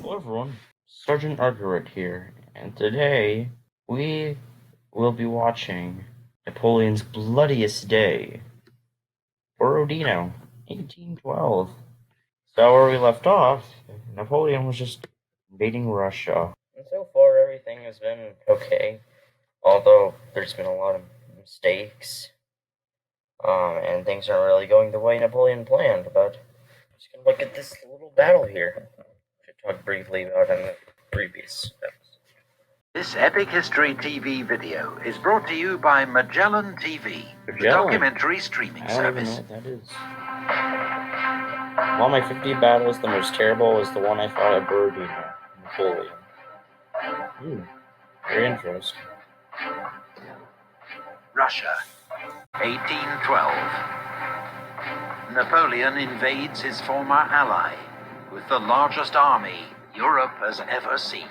Hello everyone, Sergeant Argerett here, and today we will be watching Napoleon's bloodiest day, Borodino, 1812. So where we left off, Napoleon was just invading Russia. And so far everything has been okay, although there's been a lot of mistakes, and things aren't really going the way Napoleon planned, but I'm just gonna look at this little battle here. Talk briefly about in the previous episode. This Epic History TV video is brought to you by Magellan TV, the documentary streaming service. I don't even know what that is. Of all my 50 battles, the most terrible was the one I fought at Borodino, Napoleon. Very interesting. Russia, 1812. Napoleon invades his former ally with the largest army Europe has ever seen.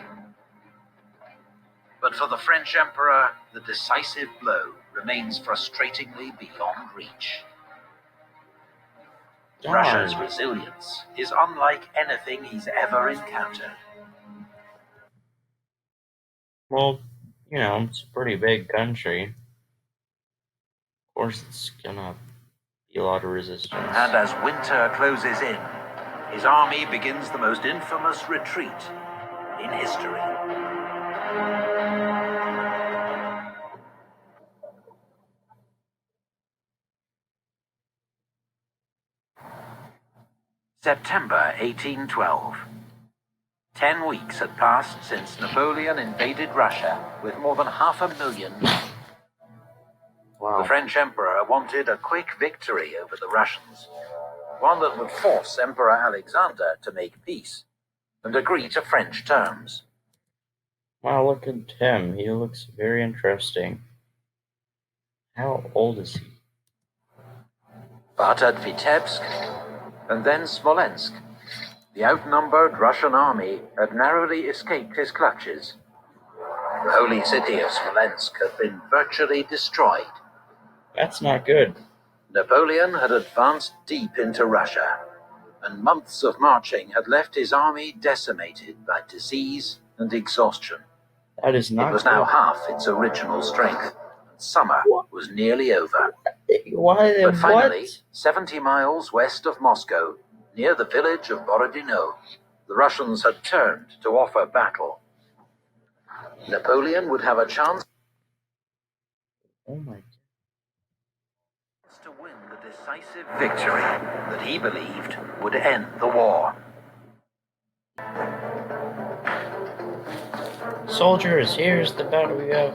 But for the French Emperor, the decisive blow remains frustratingly beyond reach. Russia's resilience is unlike anything he's ever encountered. Well, you know, it's a pretty big country. Of course, it's gonna be a lot of resistance. And as winter closes in, his army begins the most infamous retreat in history. September 1812. 10 weeks had passed since Napoleon invaded Russia with more than 500,000 men. Wow. The French Emperor wanted a quick victory over the Russians, one that would force Emperor Alexander to make peace and agree to French terms. Wow, look at him. He looks very interesting. How old is he? But at Vitebsk and then Smolensk, the outnumbered Russian army had narrowly escaped his clutches. The holy city of Smolensk had been virtually destroyed. That's not good. Napoleon had advanced deep into Russia, and months of marching had left his army decimated by disease and exhaustion. That is not It was good. now half its original strength, and summer was nearly over. Why? But finally, 70 miles west of Moscow, near the village of Borodino, the Russians had turned to offer battle. Napoleon would have a chance Oh my. to win the decisive victory that he believed would end the war. Soldiers, here's the battle you have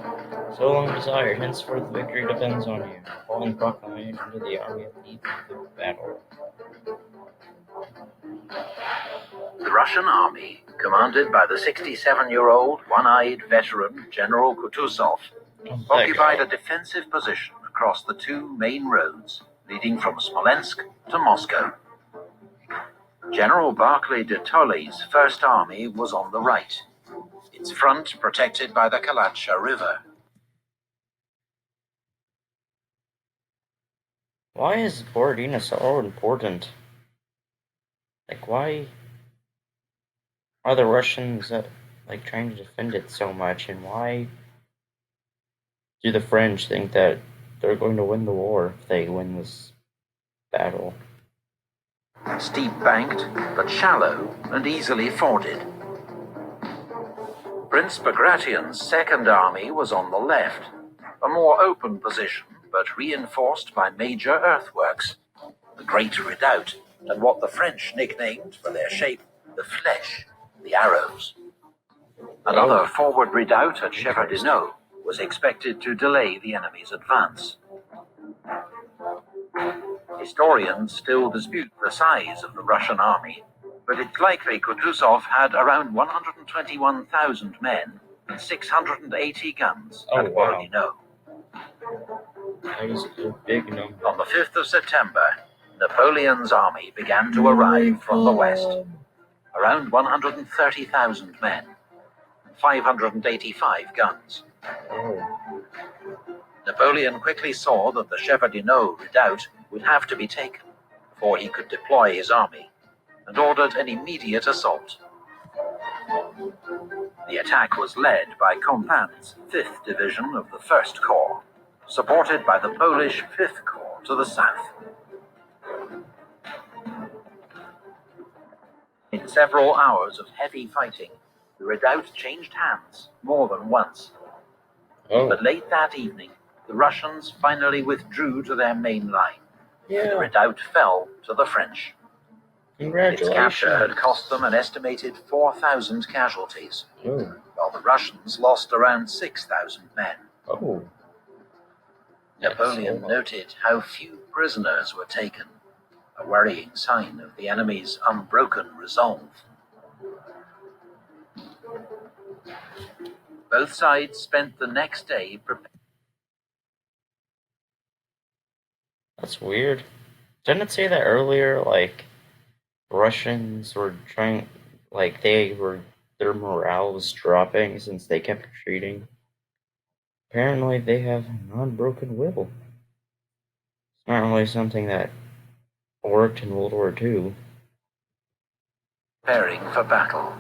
so long desired. Henceforth, victory depends on you. Following proclamation to the army at the eve of the battle. The Russian army, commanded by the 67-year-old one-eyed veteran General Kutuzov, occupied a defensive position across the two main roads leading from Smolensk to Moscow. General Barclay de Tolly's First Army was on the right, its front protected by the Kalatsha River. Why is Borodino so important? Like, why are the Russians trying to defend it so much, and why do the French think that they're going to win the war if they win this battle? Steep banked, but shallow and easily forded. Prince Bagration's Second Army was on the left, a more open position but reinforced by major earthworks, the Great Redoubt, and what the French nicknamed for their shape, the Flèche, the arrows. Another forward redoubt at Shevardino was expected to delay the enemy's advance. Historians still dispute the size of the Russian army, but it's likely Kutuzov had around 121,000 men and 680 guns at Borodino. That is a big number. On the 5th of September, Napoleon's army began to arrive from the west. Around 130,000 men, 585 guns. Napoleon quickly saw that the Shevardino redoubt would have to be taken before he could deploy his army, and ordered an immediate assault. The attack was led by Compan's 5th Division of the 1st Corps, supported by the Polish 5th Corps to the south. In several hours of heavy fighting, the redoubt changed hands more than once. But late that evening, the Russians finally withdrew to their main line. The redoubt fell to the French. Its capture had cost them an estimated 4,000 casualties, while the Russians lost around 6,000 men. Napoleon noted how few prisoners were taken, a worrying sign of the enemy's unbroken resolve. Both sides spent the next day preparing. That's weird. Didn't it say that earlier, like, Russians were trying, like, their morale was dropping since they kept retreating? Apparently they have an unbroken will. It's not really something that worked in World War II. Preparing for battle.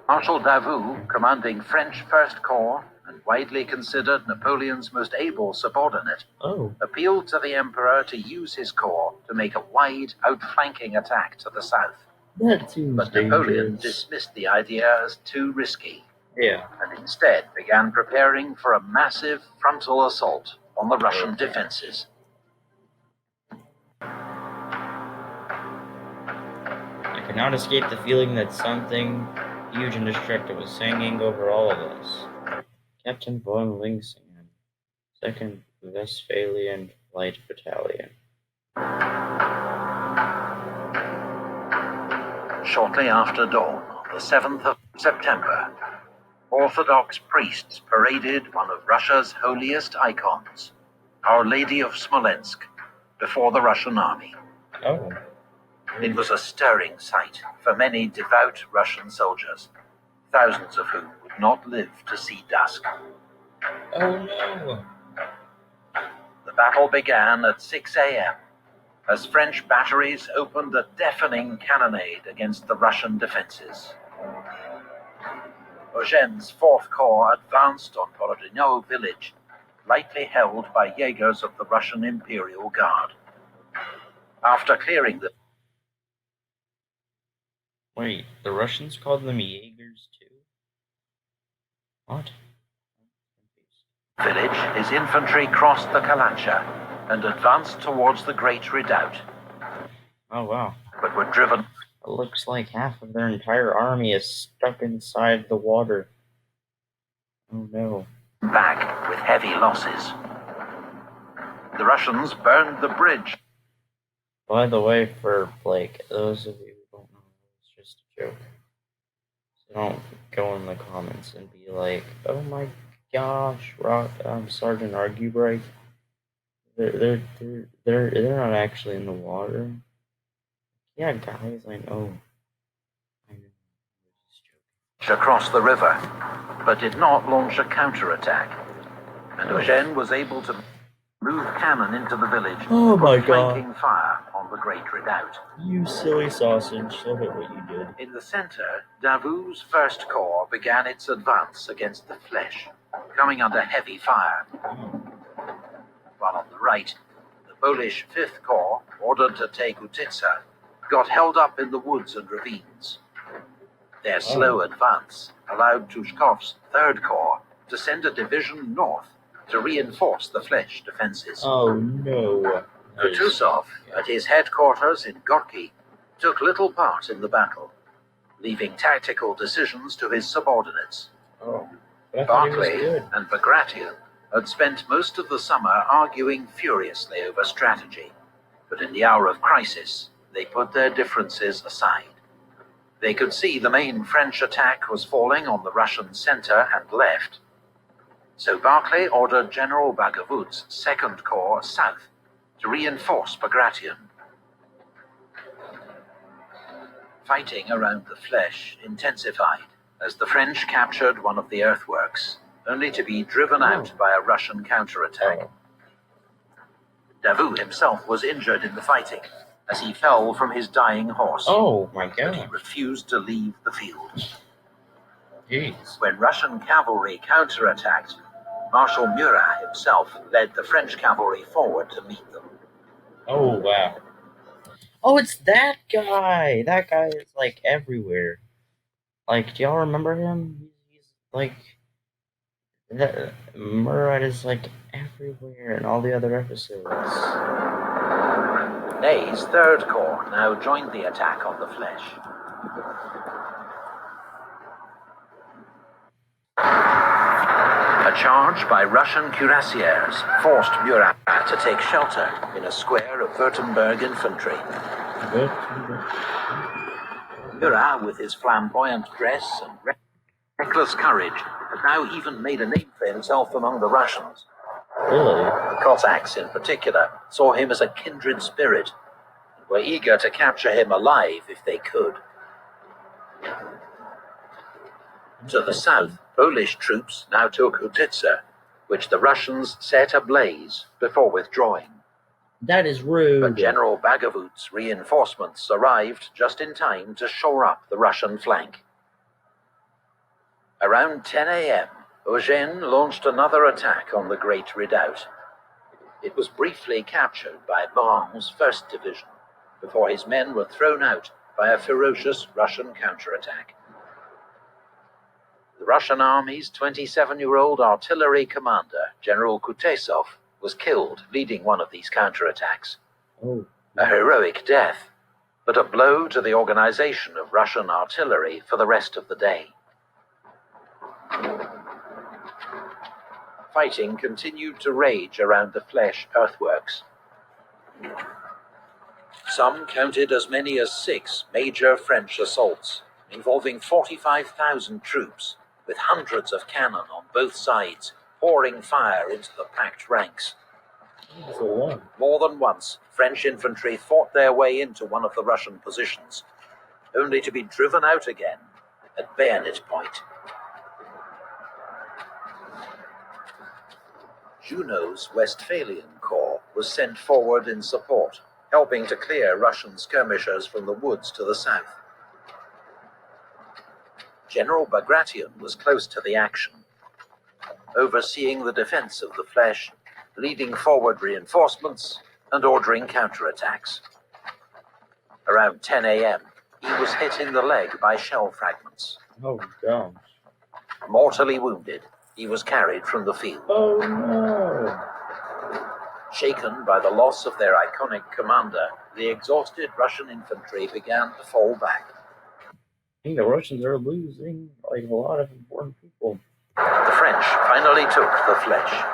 Marshal Davout, commanding French First Corps and widely considered Napoleon's most able subordinate, appealed to the Emperor to use his corps to make a wide, outflanking attack to the south. That seems But Napoleon dismissed the idea as too risky, and instead began preparing for a massive frontal assault on the Russian defenses. I could not escape the feeling that something huge and destructive was hanging over all of us. Captain von Lingsingen, 2nd Westphalian Light Battalion. Shortly after dawn, on the 7th of September, Orthodox priests paraded one of Russia's holiest icons, Our Lady of Smolensk, before the Russian army. It was a stirring sight for many devout Russian soldiers, thousands of whom would not live to see dusk. No! The battle began at 6 a.m. as French batteries opened a deafening cannonade against the Russian defenses. Eugene's 4th Corps advanced on Borodino village, lightly held by Jaegers of the Russian Imperial Guard. After clearing the Wait, the Russians called them Jaegers too? What? village, his infantry crossed the Kalancha and advanced towards the Great Redoubt. Oh wow. But were driven. It looks like half of their entire army is stuck inside the water. Oh no. Back with heavy losses. The Russians burned the bridge. By the way, for like those of you who don't know, it's just a joke. So don't go in the comments and be like, "Oh my gosh, Sergeant Argubright, they're not actually in the water." Yeah, guys, I know. Across the river, but did not launch a counterattack. And Eugene was able to move cannon into the village, flanking fire on the Great Redoubt. You silly sausage, look at what you did. In the center, Davout's 1st Corps began its advance against the Fleche, coming under heavy fire. While on the right, the Polish 5th Corps, ordered to take Utitsa, got held up in the woods and ravines. Their slow advance allowed Tushkov's 3rd Corps to send a division north to reinforce the Fleche defenses. Oh no. Kutuzov, at his headquarters in Gorky, took little part in the battle, leaving tactical decisions to his subordinates. Barclay and Bagration had spent most of the summer arguing furiously over strategy, but in the hour of crisis, they put their differences aside. They could see the main French attack was falling on the Russian center and left. So Barclay ordered General Bagavout's 2nd Corps south to reinforce Bagration. Fighting around the Fleche intensified as the French captured one of the earthworks, only to be driven out by a Russian counterattack. Davout himself was injured in the fighting, as he fell from his dying horse. Oh my But he god. refused to leave the field. Jeez. When Russian cavalry counterattacked, Marshal Murat himself led the French cavalry forward to meet them. Oh wow. Oh, it's that guy. That guy is like everywhere. Like, do y'all remember him? He's like Murat is like everywhere in all the other episodes. Ney's Third Corps now joined the attack on the Fleche. A charge by Russian cuirassiers forced Murat to take shelter in a square of Württemberg infantry. Murat, with his flamboyant dress and reckless courage, had now even made a name for himself among the Russians. Really? The Cossacks, in particular, saw him as a kindred spirit and were eager to capture him alive if they could. To the south, Polish troops now took Utitsa, which the Russians set ablaze before withdrawing. That is rude. But General Bagavut's reinforcements arrived just in time to shore up the Russian flank. Around 10 a.m., Eugène launched another attack on the Great Redoubt. It was briefly captured by Brand's 1st Division, before his men were thrown out by a ferocious Russian counterattack. The Russian army's 27-year-old artillery commander, General Kutesov, was killed leading one of these counterattacks. Oh. A heroic death, but a blow to the organization of Russian artillery for the rest of the day. Fighting continued to rage around the Fleche earthworks. Some counted as many as 6 major French assaults, involving 45,000 troops, with hundreds of cannon on both sides, pouring fire into the packed ranks. More than once, French infantry fought their way into one of the Russian positions, only to be driven out again at bayonet point. Junot's Westphalian Corps was sent forward in support, helping to clear Russian skirmishers from the woods to the south. General Bagration was close to the action, overseeing the defense of the Fleche, leading forward reinforcements and ordering counterattacks. Around 10 a.m., he was hit in the leg by shell fragments. Oh gosh. Mortally wounded, he was carried from the field. Oh no. Shaken by the loss of their iconic commander, the exhausted Russian infantry began to fall back. I think the Russians are losing like a lot of important people. The French finally took the Fleche.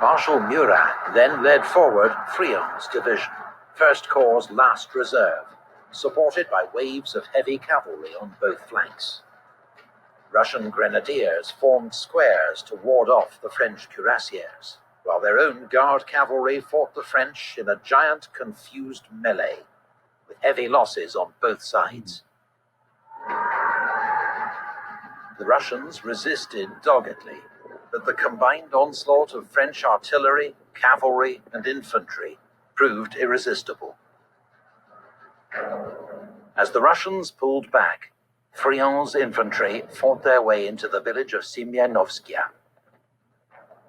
Marshal Murat then led forward Friant's division, First Corps' last reserve, supported by waves of heavy cavalry on both flanks. Russian grenadiers formed squares to ward off the French cuirassiers, while their own guard cavalry fought the French in a giant confused melee, with heavy losses on both sides. The Russians resisted doggedly, but the combined onslaught of French artillery, cavalry, and infantry proved irresistible. As the Russians pulled back, Friant's infantry fought their way into the village of Semyonovskia.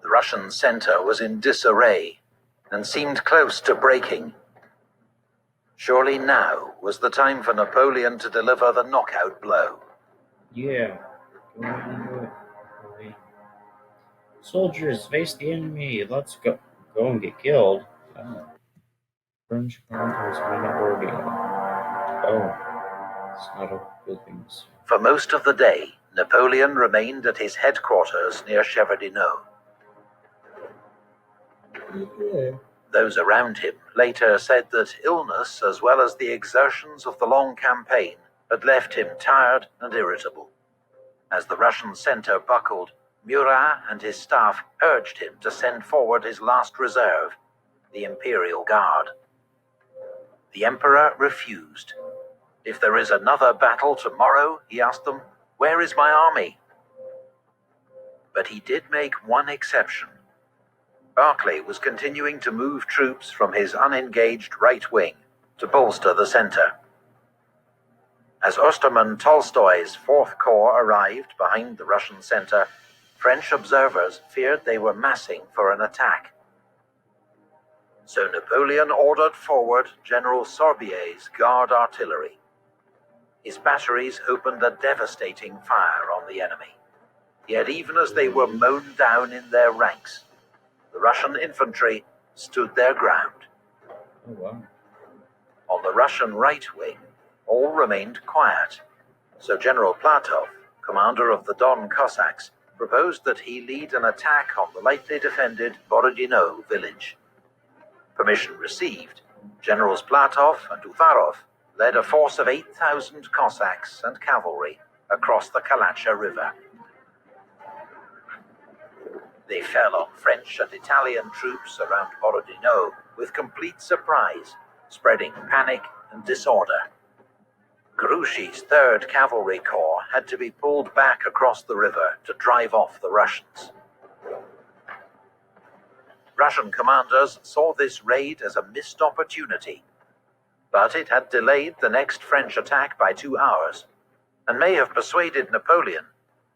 The Russian center was in disarray and seemed close to breaking. Surely now was the time for Napoleon to deliver the knockout blow. Yeah. Go ahead and do it. Soldiers, face the enemy. Let's go and get killed. Oh. French fighters win at Borodino. Oh. It's not a good thing to say. For most of the day, Napoleon remained at his headquarters near Borodino. Yeah. Those around him later said that illness, as well as the exertions of the long campaign, had left him tired and irritable. As the Russian center buckled, Murat and his staff urged him to send forward his last reserve, the Imperial Guard. The Emperor refused. If there is another battle tomorrow, he asked them, where is my army? But he did make one exception. Barclay was continuing to move troops from his unengaged right wing to bolster the center. As Osterman Tolstoy's 4th Corps arrived behind the Russian center, French observers feared they were massing for an attack. So Napoleon ordered forward General Sorbier's Guard artillery. His batteries opened a devastating fire on the enemy. Yet even as they were mown down in their ranks, the Russian infantry stood their ground. Oh, wow. On the Russian right wing, all remained quiet. So General Platov, commander of the Don Cossacks, proposed that he lead an attack on the lightly defended Borodino village. Permission received, Generals Platov and Uvarov led a force of 8,000 Cossacks and cavalry across the Kalacha River. They fell on French and Italian troops around Borodino with complete surprise, spreading panic and disorder. Grouchy's 3rd Cavalry Corps had to be pulled back across the river to drive off the Russians. Russian commanders saw this raid as a missed opportunity, but it had delayed the next French attack by 2 hours, and may have persuaded Napoleon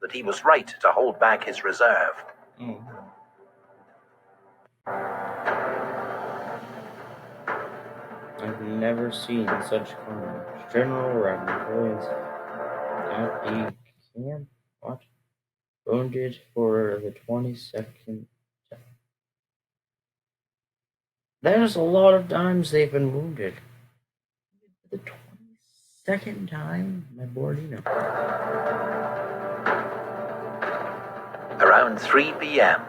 that he was right to hold back his reserve. I've never seen such carnage. General Napoleon's at the camp. What? Wounded for the 22nd time. That is a lot of times they've been wounded. The 22nd time, my Borodino. Around 3 p.m.,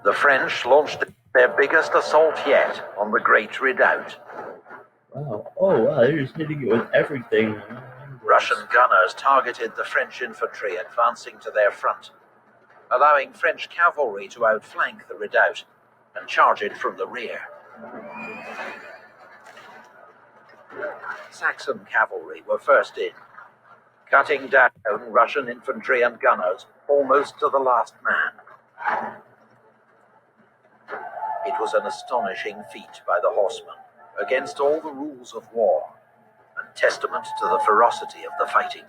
the French launched their biggest assault yet on the Great Redoubt. Wow. Oh, wow, they're just hitting it with everything. Russian gunners targeted the French infantry advancing to their front, allowing French cavalry to outflank the redoubt and charge it from the rear. Saxon cavalry were first in, cutting down Russian infantry and gunners almost to the last man. It was an astonishing feat by the horsemen, against all the rules of war, and testament to the ferocity of the fighting.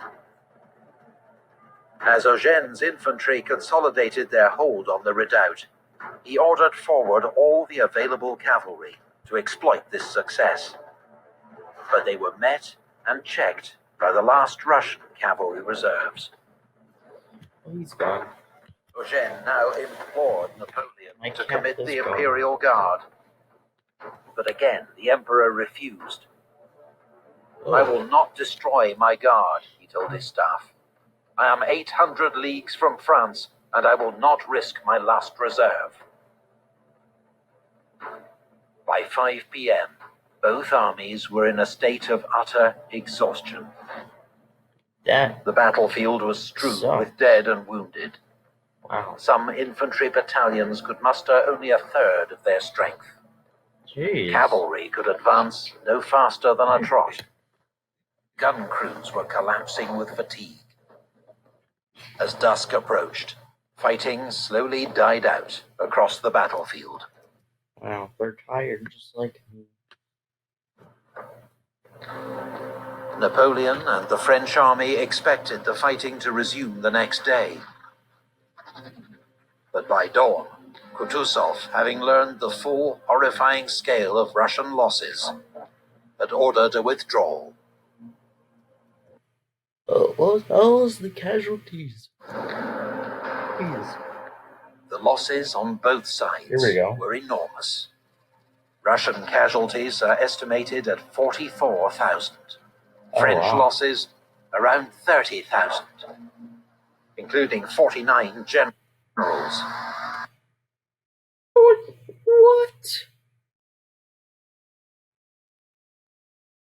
As Eugene's infantry consolidated their hold on the redoubt, he ordered forward all the available cavalry to exploit this success. But they were met and checked by the last Russian cavalry reserves. Oh, he's gone. Eugene now implored Napoleon to commit the gone. Imperial Guard. But again, the Emperor refused. Oh. I will not destroy my guard, he told his staff. I am 800 leagues from France, and I will not risk my last reserve. By 5 p.m., both armies were in a state of utter exhaustion. The battlefield was strewn with dead and wounded. Wow. Some infantry battalions could muster only a third of their strength. Jeez. Cavalry could advance no faster than a trot. Gun crews were collapsing with fatigue. As dusk approached, fighting slowly died out across the battlefield. Wow, they're tired just like me. Napoleon and the French army expected the fighting to resume the next day. But by dawn, Kutuzov, having learned the full, horrifying scale of Russian losses, had ordered a withdrawal. What was the casualties? Please. The losses on both sides were enormous. Russian casualties are estimated at 44,000. French losses around 30,000, including 49 generals. What?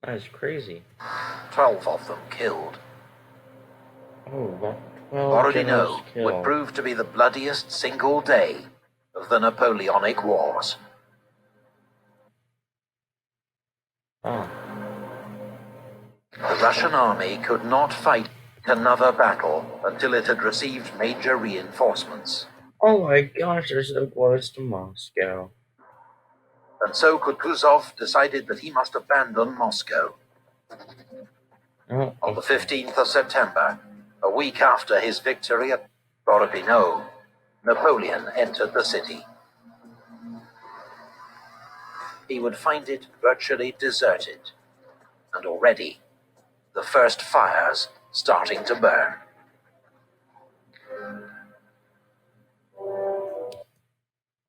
That is crazy. 12 of them killed. Oh, that 12 generals Borodino killed. would prove to be the bloodiest single day of the Napoleonic Wars. Oh. The Russian army could not fight another battle until it had received major reinforcements. Oh my gosh, they're so close to Moscow. and so Kutuzov decided that he must abandon Moscow. On the 15th of September, a week after his victory at Borodino, Napoleon entered the city. He would find it virtually deserted, and already the first fires starting to burn.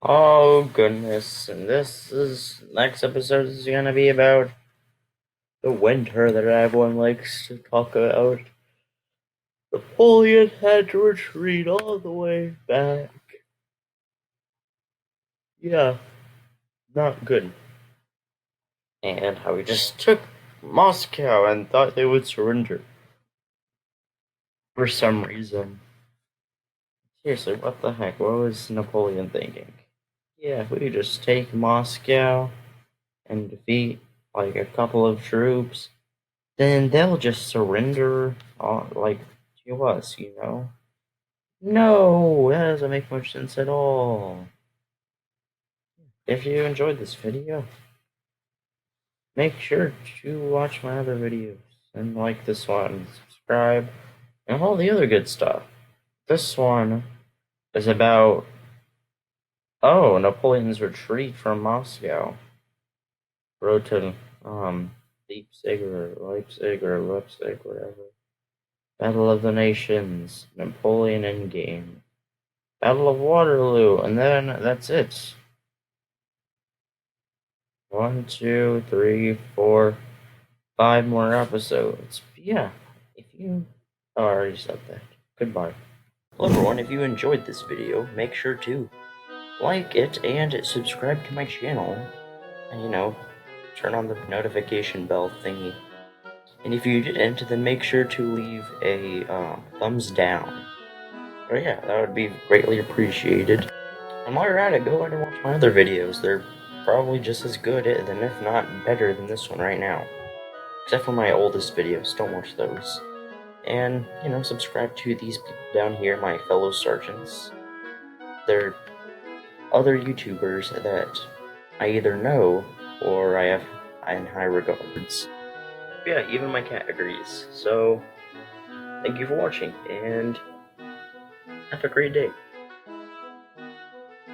Oh goodness, and next episode is gonna be about the winter that everyone likes to talk about. Napoleon had to retreat all the way back. Yeah, not good. And how he just took Moscow and thought they would surrender. For some reason. Seriously, what the heck? What was Napoleon thinking? Yeah, if we just take Moscow and defeat like a couple of troops, then they'll just surrender like to us, you know? No, that doesn't make much sense at all. If you enjoyed this video, make sure to watch my other videos and like this one, subscribe, and all the other good stuff. This one is about Napoleon's retreat from Moscow. Road to Leipzig, whatever. Battle of the Nations, Napoleon Endgame, Battle of Waterloo, and then that's it. 1, 2, 3, 4, 5 more episodes. Yeah, if you already said that. Goodbye. Hello everyone, if you enjoyed this video, make sure to like it and subscribe to my channel. And turn on the notification bell thingy. And if you didn't, then make sure to leave a thumbs down. But yeah, that would be greatly appreciated. And while you're at it, go ahead and watch my other videos. They're probably just as good, and if not better than this one right now. Except for my oldest videos, don't watch those. And, subscribe to these people down here, my fellow sergeants. They're other YouTubers that I either know or I have in high regards. Yeah, even my cat agrees. So, thank you for watching, and have a great day.